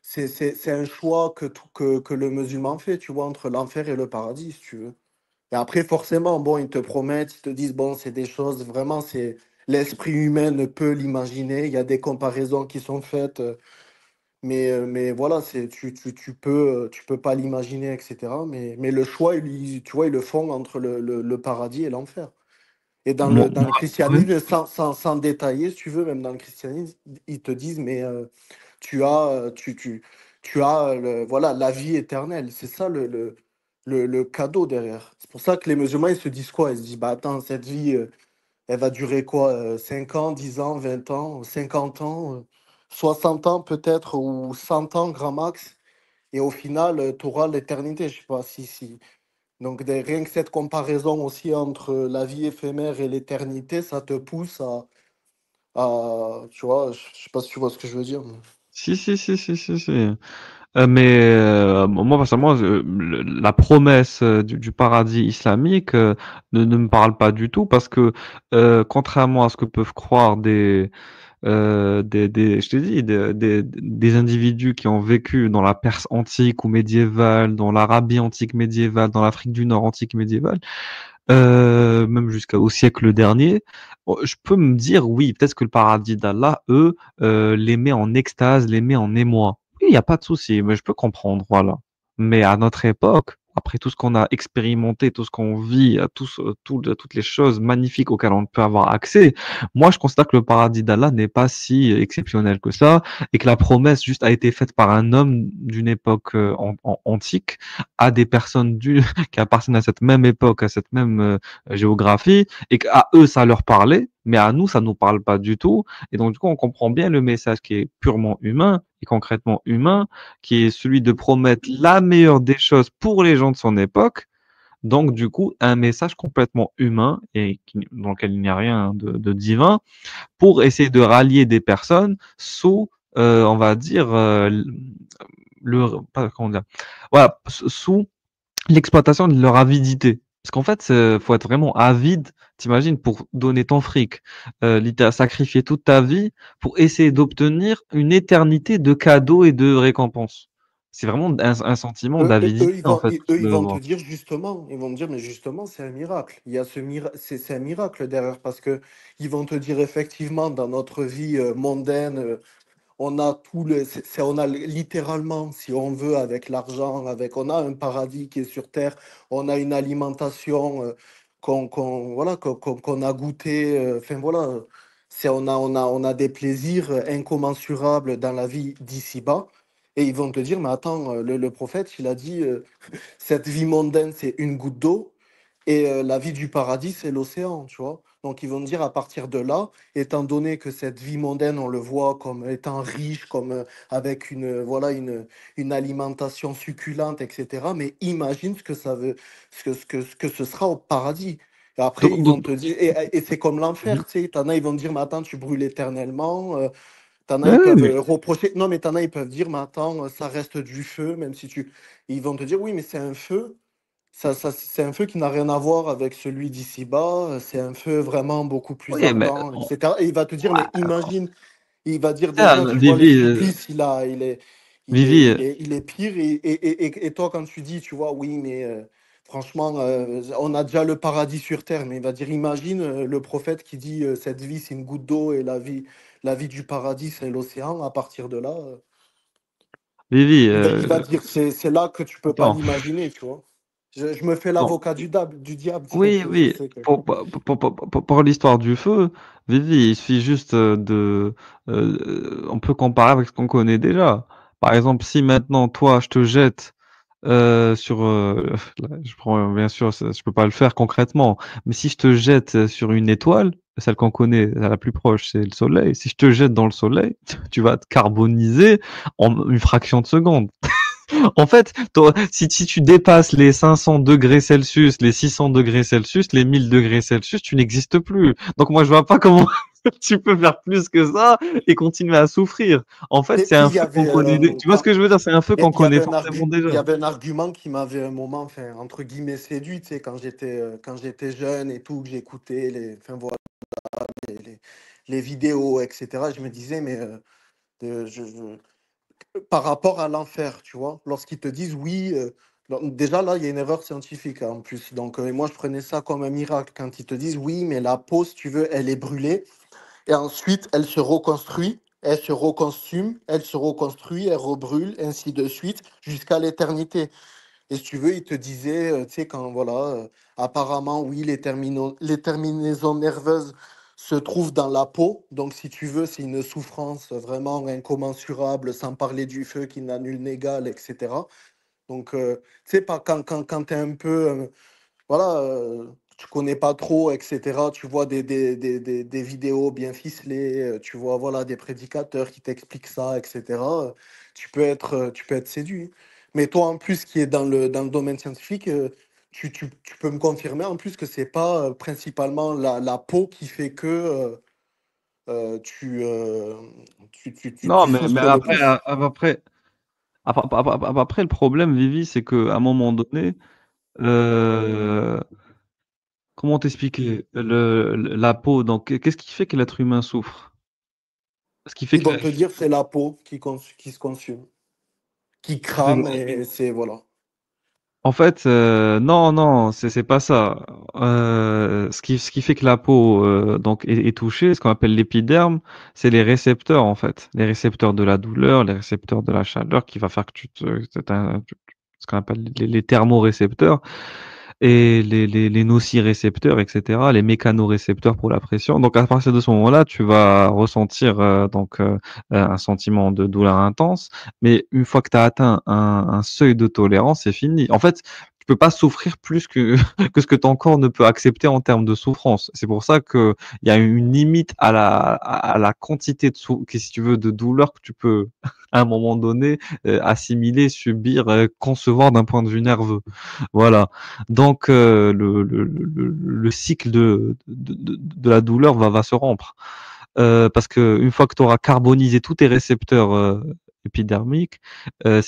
c'est un choix que le musulman fait, tu vois, entre l'enfer et le paradis, si tu veux. Et après, forcément, bon, ils te promettent, ils te disent, bon, c'est des choses, vraiment, c'est l'esprit humain ne peut l'imaginer. Il y a des comparaisons qui sont faites. Mais voilà, tu peux pas l'imaginer, etc. Mais le choix, tu vois, ils le font entre le paradis et l'enfer. Et dans le Ouais. christianisme, sans détailler, si tu veux, même dans le christianisme, ils te disent, mais tu as, tu as voilà, la vie éternelle. C'est ça le cadeau derrière. C'est pour ça que les musulmans, ils se disent quoi? Ils se disent, bah attends, cette vie, elle va durer quoi? 5 ans, 10 ans, 20 ans, 50 ans, 60 ans peut-être, ou 100 ans, grand max. Et au final, tu auras l'éternité. Je sais pas si. Donc, rien que cette comparaison aussi entre la vie éphémère et l'éternité, ça te pousse tu vois, je sais pas si tu vois ce que je veux dire. Si, si, si, si, si, si. Moi, personnellement, la promesse du paradis islamique ne me parle pas du tout parce que, contrairement à ce que peuvent croire je t'ai dit, des individus qui ont vécu dans la Perse antique ou médiévale, dans l'Arabie antique médiévale, dans l'Afrique du Nord antique médiévale, même jusqu'au siècle dernier, je peux me dire, oui, peut-être que le paradis d'Allah, eux, les met en extase, les met en émoi. Oui, il n'y a pas de souci, mais je peux comprendre, voilà. Mais à notre époque, après tout ce qu'on a expérimenté, tout ce qu'on vit, toutes les choses magnifiques auxquelles on peut avoir accès, moi, je constate que le paradis d'Allah n'est pas si exceptionnel que ça, et que la promesse juste a été faite par un homme d'une époque antique à des personnes qui appartiennent à cette même époque, à cette même géographie, et qu'à eux, ça leur parlait, mais à nous, ça nous parle pas du tout. Et donc, du coup, on comprend bien le message qui est purement humain et concrètement humain, qui est celui de promettre la meilleure des choses pour les gens de son époque. Donc, du coup, un message complètement humain et dans lequel il n'y a rien de divin pour essayer de rallier des personnes sous, on va dire, pas, comment dire, voilà, sous l'exploitation de leur avidité. Parce qu'en fait, faut être vraiment avide, t'imagines, pour donner ton fric, littéralement sacrifier toute ta vie pour essayer d'obtenir une éternité de cadeaux et de récompenses. C'est vraiment un sentiment d'avidité, en fait, que tu Ils dois vont te avoir. dire justement, ils vont te dire, mais justement, c'est un miracle. Il y a c'est un miracle derrière parce que ils vont te dire effectivement, dans notre vie mondaine, on a on a littéralement, si on veut, avec l'argent, on a un paradis qui est sur terre, on a une alimentation voilà, qu'on a goûté, enfin voilà, on a des plaisirs incommensurables dans la vie d'ici-bas. Et ils vont te dire, mais attends, le prophète, il a dit, cette vie mondaine, c'est une goutte d'eau, et la vie du paradis, c'est l'océan, tu vois. Donc ils vont te dire, à partir de là, étant donné que cette vie mondaine, on le voit comme étant riche, comme avec voilà, une alimentation succulente, etc. Mais imagine ce que ça veut, ce que ce sera au paradis. Et après, Donc, ils vont donc- te dire, et c'est comme l'enfer, tu sais, t'en as, ils vont te dire, mais attends, tu brûles éternellement. T'en as, Ouais, ils ouais, peuvent mais reprocher. Non, mais t'en as, ils peuvent dire, mais attends, ça reste du feu, même si tu. Ils vont te dire, oui, mais c'est un feu. C'est un feu qui n'a rien à voir avec celui d'ici-bas. C'est un feu vraiment beaucoup plus oui, mais ardent, etc. Et il va te dire, mais imagine, il va dire déjà, tu vois, le Vivi, supplice, Vivi, il est pire. Et toi, quand tu dis, tu vois, oui, mais franchement, on a déjà le paradis sur terre. Mais il va dire, imagine le prophète qui dit, cette vie, c'est une goutte d'eau et la vie du paradis, c'est l'océan. À partir de là, Vivi, il va dire, c'est là que tu peux pas attends. l'imaginer, tu vois. Je me fais Bon, l'avocat du diable, tu sais, oui, je oui. sais que. Pour l'histoire du feu, Vivi, il suffit juste on peut comparer avec ce qu'on connaît déjà. Par exemple, si maintenant, toi, je te jette là, je prends, bien sûr, je peux pas le faire concrètement, mais si je te jette sur une étoile, celle qu'on connaît, la plus proche, c'est le Soleil. Si je te jette dans le Soleil, tu vas te carboniser en une fraction de seconde. En fait, si tu dépasses les 500 degrés Celsius, les 600 degrés Celsius, les 1000 degrés Celsius, tu n'existes plus. Donc moi, je vois pas comment tu peux faire plus que ça et continuer à souffrir. En fait, Et c'est puis, un il y feu qu'on avait, connaît. Tu vois ce que je veux dire? C'est un feu qu'on il y connaît avait forcément il y déjà. avait un argument qui m'avait un moment, enfin, entre guillemets, séduit, tu sais, quand j'étais jeune et tout, que j'écoutais enfin, voilà, les, les- les vidéos, etc. Je me disais, mais euh, je, par rapport à l'enfer, tu vois, lorsqu'ils te disent oui, déjà là, il y a une erreur scientifique hein, en plus. Donc, moi, je prenais ça comme un miracle quand ils te disent oui, mais la peau, si tu veux, elle est brûlée et ensuite elle se reconstruit, elle se reconsume, elle se reconstruit, elle rebrûle, ainsi de suite, jusqu'à l'éternité. Et si tu veux, ils te disaient, tu sais, quand voilà, apparemment, oui, les terminaisons nerveuses se trouvent dans la peau. Donc, si tu veux, c'est une souffrance vraiment incommensurable, sans parler du feu qui n'a nul n'égal, etc. Donc, tu sais, pas quand tu es un peu, voilà, tu connais pas trop, etc. Tu vois des vidéos bien ficelées, tu vois, voilà, des prédicateurs qui t'expliquent ça, etc. Tu peux être séduit. Mais toi, en plus, qui est dans le domaine scientifique, tu peux me confirmer en plus que c'est pas principalement la peau qui fait que euh, tu, euh, tu Non, mais souffres le après, plus. après, Après, le problème, Vivi, c'est qu'à un moment donné, euh, comment t'expliquer la peau, donc qu'est-ce qui fait que l'être humain souffre? Ce qui fait Ils que vont te dire c'est la peau qui se consume, qui crame et c'est voilà. en fait, non, non, c'est pas ça. Ce qui fait que la peau donc est touchée, ce qu'on appelle l'épiderme, c'est les récepteurs en fait, les récepteurs de la douleur, les récepteurs de la chaleur, qui va faire que ce qu'on appelle les thermorécepteurs et les nocicepteurs, etc., les mécanorécepteurs pour la pression. Donc à partir de ce moment-là, tu vas ressentir un sentiment de douleur intense, mais une fois que tu as atteint un seuil de tolérance, c'est fini. En fait, tu peux pas souffrir plus que, que ce que ton corps ne peut accepter en termes de souffrance. C'est pour ça qu'il y a une limite à la quantité si tu veux, de douleur que tu peux, à un moment donné, assimiler, subir, concevoir d'un point de vue nerveux. Voilà. Donc, le cycle de la douleur va se rompre. Parce qu'une fois que tu auras carbonisé tous tes récepteurs épidermiques, c'est